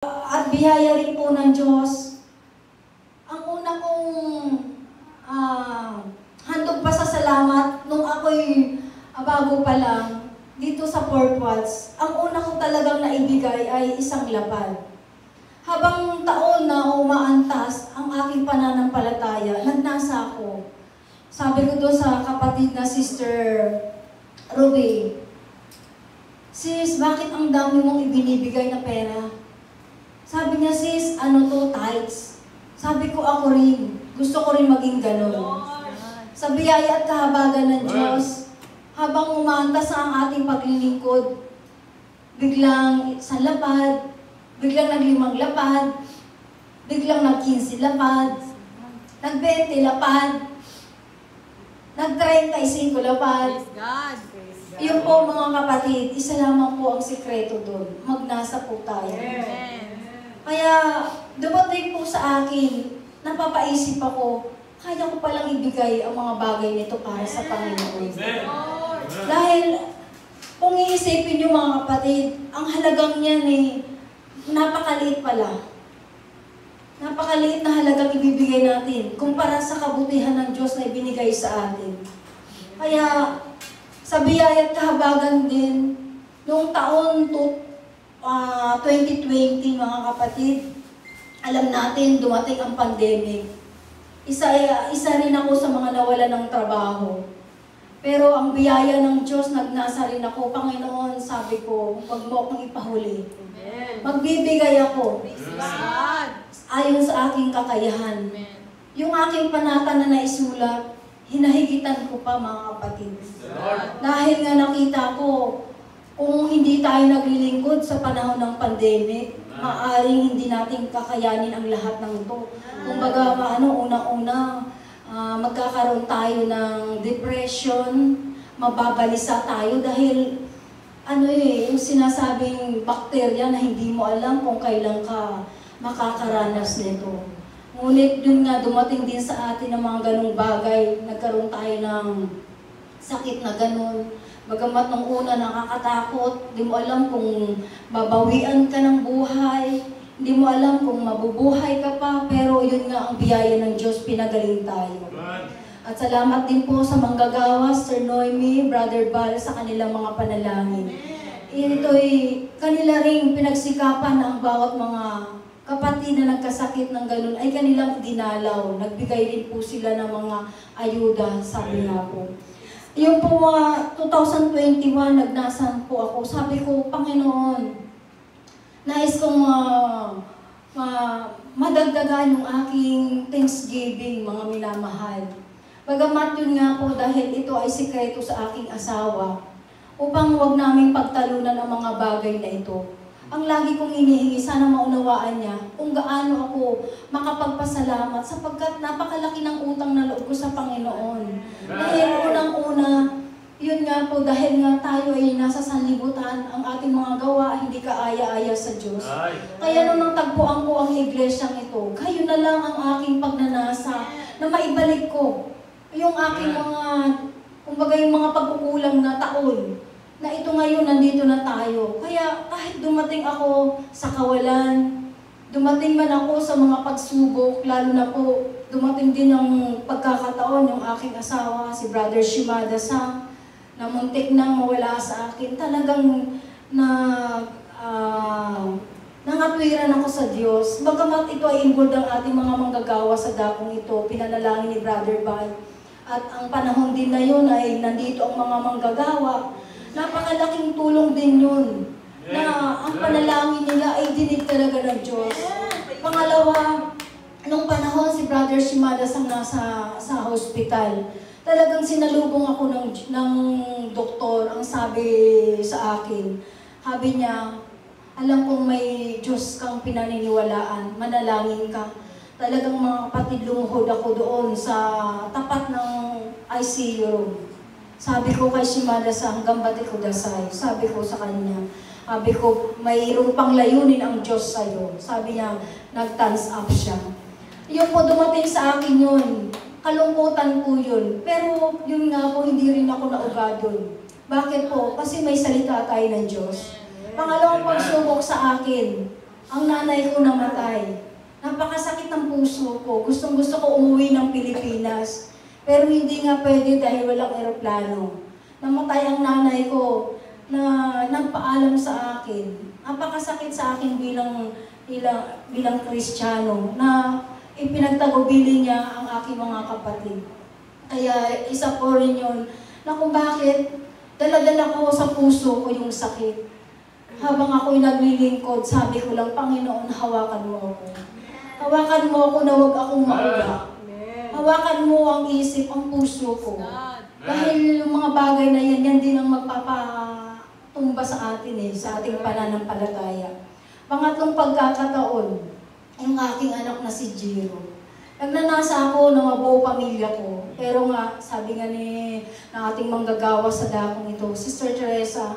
At biyaya rin po ng Diyos. Ang una kong handog pa sa salamat nung ako'y bago pa lang dito sa Fort Watts, ang una ko talagang naibigay ay isang lapad. Habang taon na umaantas ang aking pananampalataya, nagnasa ako. Sabi ko doon sa kapatid na Sister Ruby, "Sis, bakit ang dami mong ibinibigay na pera?" Sabi niya, "Sis, ano to, tithes?" Sabi ko, ako rin. Gusto ko rin maging ganun. Sa biyaya at kahabagan ng Diyos, habang umantas ang ating paglilingkod, biglang isang lapad, biglang nag-5 lapad, biglang nag-15 lapad, nag-20 lapad, nag-35 lapad. Yun po mga kapatid, isa lamang po ang sikreto doon. Magnasa po tayo. Kaya dumating po sa akin, napapaisip ako, kaya ko palang ibigay ang mga bagay nito para sa Panginoon. Dahil kung iisipin niyo mga kapatid, ang halagang niyan napakaliit pala. Napakaliit na halagang ibibigay natin kumpara sa kabutihan ng Diyos na ibinigay sa atin. Kaya sa biyaya at kahabagan din, noong taon 2020 mga kapatid, alam natin dumating ang pandemic. Isa rin ako sa mga nawala ng trabaho. Pero ang biyaya ng Diyos, nagnasa rin ako, "Panginoon," sabi ko, "huwag mo akong ipahuli. Magbibigay ako ayon sa aking kakayahan." Yung aking panata na naisulat, hinahigitan ko pa mga kapatid. Dahil nga nakita ko, kung hindi tayo naglilingkod sa panahon ng pandemic, maaaring hindi natin kakayanin ang lahat ng ito. Kumbaga, una-una, magkakaroon tayo ng depression, mababalisa tayo dahil yung sinasabing bakterya na hindi mo alam kung kailan ka makakaranas nito. Ngunit yun nga, dumating din sa atin ng mga ganung bagay, nagkaroon tayo ng sakit na ganun. Bagamat nung una nakakatakot, di mo alam kung babawian ka ng buhay, hindi mo alam kung mabubuhay ka pa, pero yun nga ang biyaya ng Diyos, pinagaling tayo. At salamat din po sa manggagawa, Sir Noemi, Brother Bal, sa kanilang mga panalangin. Ito'y kanila ring pinagsikapan ang bawat mga kapatid na nagkasakit ng ganun ay kanilang dinalaw. Nagbigay din po sila ng mga ayuda, sabi nga po. Yung po 2021, nagnasan po ako. Sabi ko, "Panginoon, nais kong madagdagan yung aking Thanksgiving, mga minamahal." Bagamat yun nga po, dahil ito ay sikreto sa aking asawa, upang huwag naming pagtalunan ang mga bagay na ito. Ang lagi kong inihingi, sana maunawaan niya kung gaano ako makapagpasalamat sapagkat napakalaki ng utang na loob ko sa Panginoon. Dahil unang-una, yun nga po, dahil nga tayo ay nasa sanlibutan, ang ating mga gawa hindi kaaya-aya sa Diyos. Kaya nung tagpuan ko ang iglesyang ito, kayo na lang ang aking pagnanasa na maibalik ko yung aking kumbaga yung mga pagkukulang na taon, na ito ngayon, nandito na tayo. Kaya kahit dumating ako sa kawalan, dumating man ako sa mga pagsubok, lalo na po, dumating din ang pagkakataon yung aking asawa, si Brother Shimada Sang, na muntik nang mawala sa akin. Talagang nangatwiran ako sa Diyos. Bagamat ito ay involved ang ating mga manggagawa sa dakong ito, pinanalangin ni Brother Bal. At ang panahon din na yun ay nandito ang mga manggagawa. Napakalaking tulong din yun, na ang panalangin nila ay dinig talaga ng Diyos. Pangalawa, nung panahon si Brother Shimada Sang nasa sa hospital, talagang sinalubong ako ng doktor. Ang sabi sa akin, sabi niya, "Alam kong may Diyos kang pinaniniwalaan, manalangin ka." Talagang mga kapatid, lumuhod ako doon sa tapat ng ICU room. Sabi ko kay Shimada Sang, "Hanggang bati ko dasay." Sabi ko sa kanya, sabi ko, "Mayroong panglayunin ang Diyos sa'yo." Sabi niya, nag-thumbs up siya. Yun po, dumating sa akin yun. Kalungkutan po yun. Pero yun nga po, hindi rin ako nauga doon. Bakit po? Kasi may salita tayo ng Diyos. Pangalawang pagsubok sa akin, Ang nanay ko namatay. Napakasakit ng puso ko. Gustong-gusto ko umuwi ng Pilipinas. Pero hindi nga pwede dahil walang eroplano. Namatay ang nanay ko na nagpaalam sa akin. Napakasakit sa akin bilang Kristiyano na ipinagtagubili niya ang aking mga kapatid. Kaya isa po rin yun na kung bakit dala-dala ko sa puso ko yung sakit. Habang ako'y naglilingkod, sabi ko lang, Panginoon, hawakan mo ako. Hawakan mo ako na huwag akong mauga. Hawakan mo ang isip, ang puso ko. Dahil yung mga bagay na yan din ang magpapatumba sa atin sa ating pananampalataya. Pangatlong pagkakataon, yung aking anak na si Jiro. Nagnanasa ako ng mabuo pamilya ko. Pero nga, sabi nga ng ating manggagawa sa dakong ito, Sister Teresa,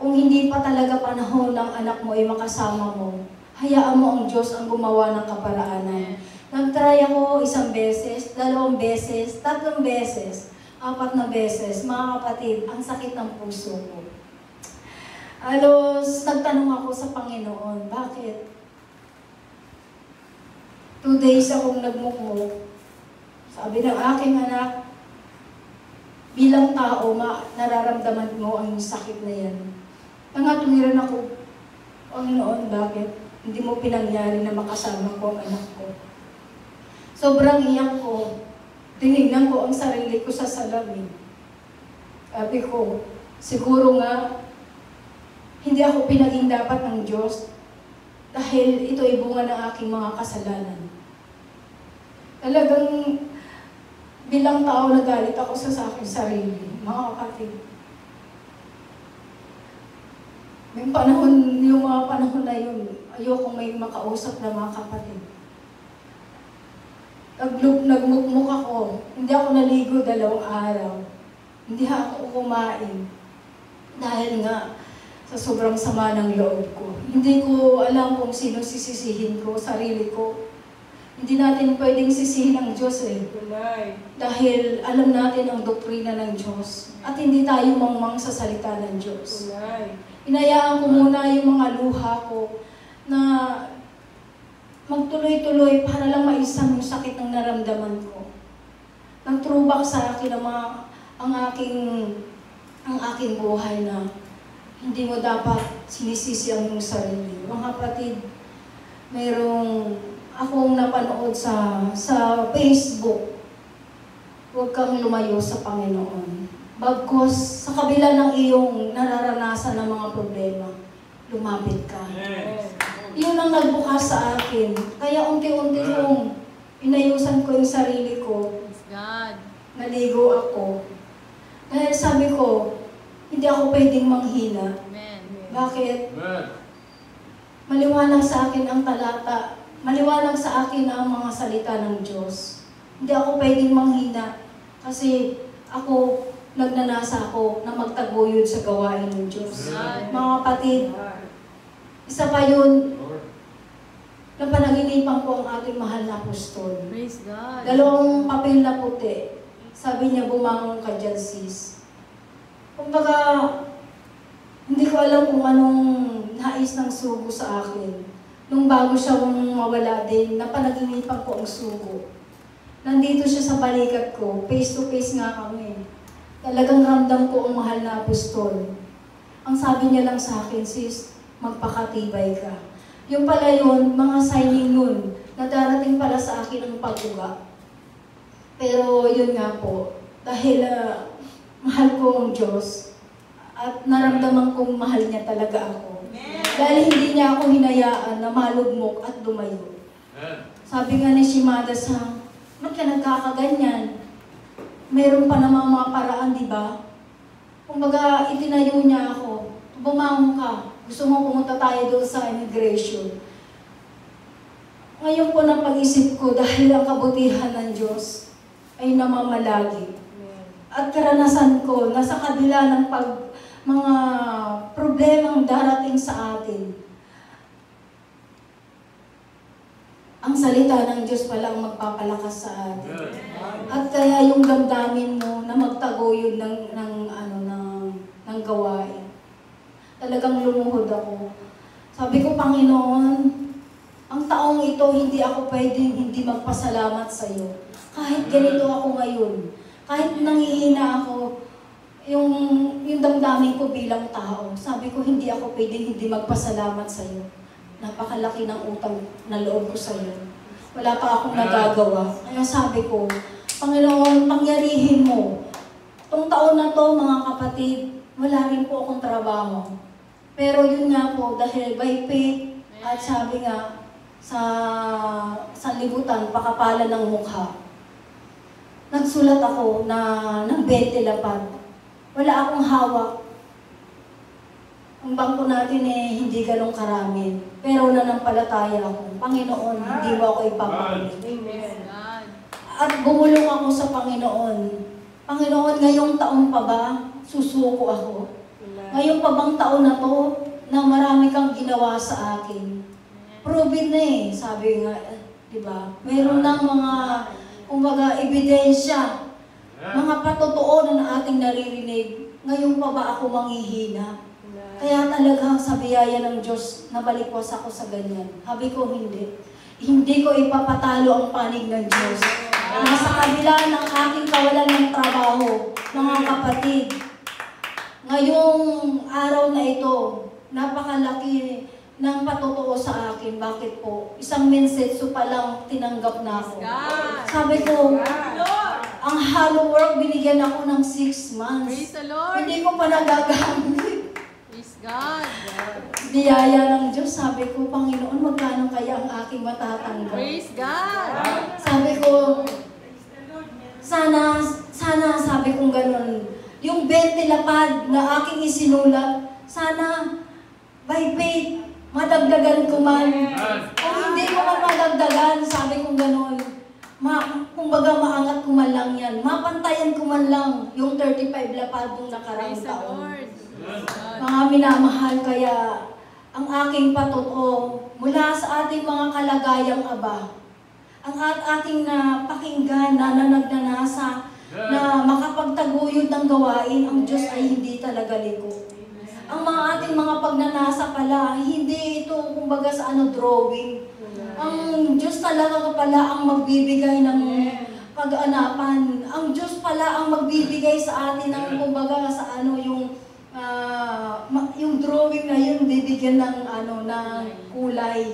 kung hindi pa talaga panahon ng anak mo ay makasama mo, hayaan mo ang Diyos ang gumawa ng kaparaanan. Nag-try ako 1 beses, 2 beses, 3 beses, 4 na beses. Mga kapatid, ang sakit ng puso ko. Alos, nagtanong ako sa Panginoon, bakit? 2 days akong nagmukmuk. Sabi ng aking anak, bilang tao, nararamdaman mo ang sakit na yan. Nangatwiran ako, Panginoon, bakit? Hindi mo pinangyari na makasama ko ang anak ko. Sobrang iyak ko. Tinignan ko ang sarili ko sa salamin. Sabi ko, siguro nga, hindi ako pinaging dapat ng Diyos dahil ito ay bunga ng aking mga kasalanan. Talagang bilang tao nagalit ako sa aking sarili, mga kapatid. May panahon, yung mga panahon na yun, ayokong may makausap na mga kapatid. Nagmukmuk ako, hindi ako naligo 2 araw. Hindi ako kumain. Dahil nga, sa sobrang sama ng loob ko. Hindi ko alam kung sino sisisihin ko, sarili ko. Hindi natin pwedeng sisihin ang Diyos Dahil alam natin ang doktrina ng Diyos. At hindi tayo mangmang sa salita ng Diyos. Hinayaan ko muna yung mga luha ko na magtuloy-tuloy para lang maisam yung sakit ng naramdaman ko. Nag-throwback sa akin ang aking buhay na hindi mo dapat sinisisi ang iyong sarili. Mga kapatid, mayroong akong napanood sa Facebook, huwag kang lumayo sa Panginoon. Bagkos, sa kabila ng iyong nararanasan ng mga problema, lumapit ka. Yes. Yun ang nagbukas sa akin. Kaya unti-unti kong inayusan ko yung sarili ko. God. Naligo ako. Dahil sabi ko, hindi ako pwedeng manghina. Amen. Bakit? Amen. Maliwanag sa akin ang talata. Maliwanag sa akin ang mga salita ng Diyos. Hindi ako pwedeng manghina. Kasi ako, nagnanasa ako na magtaguyod sa gawain ng Diyos. Mga kapatid, isa pa yun, na panaginipan ko ang ating mahal na apostol. Praise God. 2 papel na puti. Sabi niya, bumangon ka dyan, sis. Kumbaga, hindi ko alam kung anong nais ng sugo sa akin. Nung bago siyang mawala din, napanaginipan ko ang sugo. Nandito siya sa balikat ko, face to face nga kami. Talagang ramdam ko ang mahal na apostol. Ang sabi niya lang sa akin, sis, magpakatibay ka. Yung pala yun, mga signing nun, na darating pala sa akin ang pag-uga. Pero yun nga po, dahil mahal ko ang Diyos, at naramdaman kong mahal niya talaga ako. Dahil hindi niya ako hinayaan na malugmok at lumayo. Sabi nga ni Shimada-san, ba't ka nagkakaganyan? Meron pa namang mga paraan, di ba? Kumbaga, itinayo niya ako. Bumangon ka. Gusto mo pumunta tayo doon sa immigration. Ngayon po ng pag-isip ko, dahil ang kabutihan ng Diyos ay namamalagi. At karanasan ko, nasa kabila ng mga problemang darating sa atin, ang salita ng Diyos pala ang magpapalakas sa atin. At kaya yung damdamin mo na magtaguyod ng gawain. Talagang lumuhod ako. Sabi ko, Panginoon, ito, hindi ako pwedeng hindi magpasalamat sa iyo. Kahit ganito ako ngayon, kahit nangihina ako, yung damdamin ko bilang tao, sabi ko, hindi ako pwedeng hindi magpasalamat sa iyo. Napakalaki ng utang na loob ko sa iyo. Wala pa akong nagagawa. Kaya sabi ko, Panginoon, pangyarihin mo. Itong taon na to, mga kapatid, wala rin po akong trabaho. Pero yun nga po, dahil by faith, at sabi nga, sa libutan, pakapalan ng mukha. Nagsulat ako ng 20 lapad. Wala akong hawak. Ang bangko natin hindi ganong karami. Pero nanampalataya ako. Panginoon, hindi mo ako ipapalit. At bumulong ako sa Panginoon. Panginoon, ngayong taon pa ba, susuko ako? Ngayong pa bang taon na to, na marami kang ginawa sa akin? Proven na sabi nga, di ba? Meron ng mga, kumbaga, ebidensya, mga patotoo na ating naririnig. Ngayon pa ba ako manghihina? Kaya talagang sa biyaya ng Diyos, nabalikwas ako sa ganyan. Sabi ko, hindi. Hindi ko ipapatalo ang panig ng Diyos. Nasa kabila ng aking kawalan ng trabaho, mga kapatid, ngayong araw na ito, napakalaki ng patotoo sa akin. Bakit po? Isang mensetso pa lang tinanggap na ako. Sabi ko, ang hollow work, binigyan ako ng 6 months. Praise the Lord. Hindi ko pa nagagamit. Praise God. Biyaya ng Diyos, sabi ko, Panginoon, magkano kaya ang aking matatanggap? Praise God. Sabi ko, sana, sabi kong ganun, yung 20 lapad na aking isinulat, sana, by faith, madagdagan ko man. Kung hindi ko man madagdagan, sabi kong ganun, kumbaga maangat ko man lang yan. Mapantayan ko man lang yung 35 lapad nung nakaraang Praise the taon. Lord. Mga minamahal, kaya ang aking patotoo mula sa ating mga kalagayang Aba, ang ating pakinggan na nagnanasa na makapagtaguyod ng gawain, ang Diyos ay hindi talaga liko. Ang mga ating mga pagnanasa pala, hindi ito kumbaga sa drawing. Ang Diyos talaga pala ang magbibigay ng pag-anapan. Ang Diyos pala ang magbibigay sa atin ng kumbaga sa yung drawing na yun, bibigyan ng ng kulay.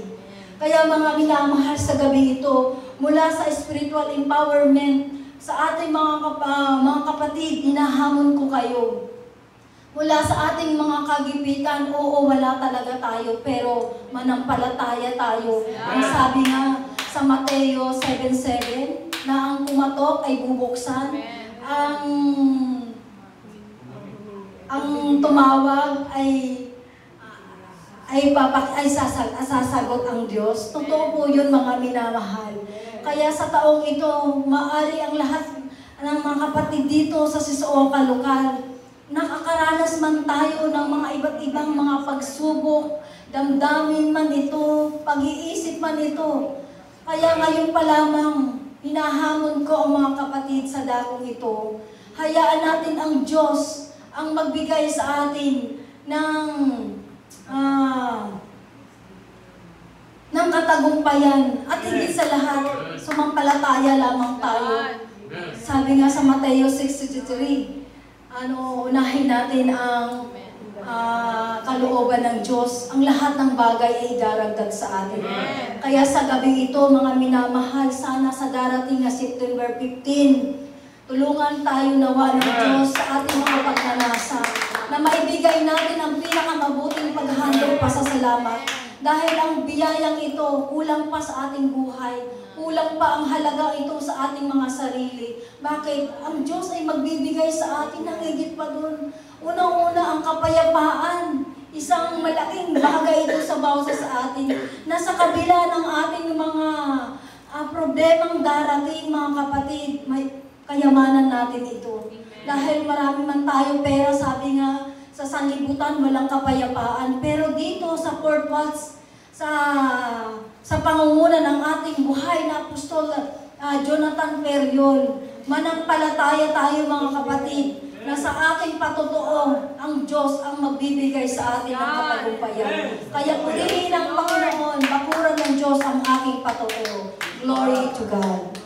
Kaya mga minamahal sa gabi ito, mula sa spiritual empowerment, sa ating mga kapatid, hinahamon ko kayo. Mula sa ating mga kagipitan, oo, wala talaga tayo, pero manampalataya tayo. Ang sabi nga sa Mateo 7:7, na ang kumatok ay bubuksan, ang tumawag ay sasagot ang Diyos. Totoo po yun, mga minamahal. Kaya sa taong ito, maaari ang lahat ng mga kapatid dito sa Sisooka Lokal, nakakaranas man tayo ng mga iba't ibang mga pagsubok, damdamin man ito, pag-iisip man ito. Kaya ngayon pa lamang, hinahamon ko ang mga kapatid sa dakong ito. Hayaan natin ang Diyos ang magbigay sa atin ng katagumpayan. At higit sa lahat, sumampalataya lamang tayo. Sabi nga sa Mateo 6:63, unahin natin ang kalooban ng Diyos. Ang lahat ng bagay ay daragdag sa atin. Kaya sa gabi ito, mga minamahal, sana sa darating na September 15, tulungan tayo nawa ng Diyos sa ating mga pagnanasa, na maibigay natin ang pinakamabuting paghandog pasasalamat. Dahil ang biyayang ito, kulang pa sa ating buhay, kulang pa ang halaga ito sa ating mga sarili. Bakit? Ang Diyos ay magbibigay sa atin ng higit pa doon. Unang-una, ang kapayapaan. Isang malaking bagay ito sa bawat sa atin. Nasa kabila ng ating mga problemang darating, mga kapatid, may kayamanan natin ito. Dahil marami man tayo pera, sabi nga, sa sanlibutan walang kapayapaan. Pero dito sa Fort Watts, sa pangunguna ng ating buhay na Apostol Jonathan Ferriol, manampalataya tayo, mga kapatid, na sa ating patotoo, ang Diyos ang magbibigay sa atin ng katagumpayan. Kaya purihin ang Panginoon, bakuran ng Diyos ang aking magpatotoo. Glory to God.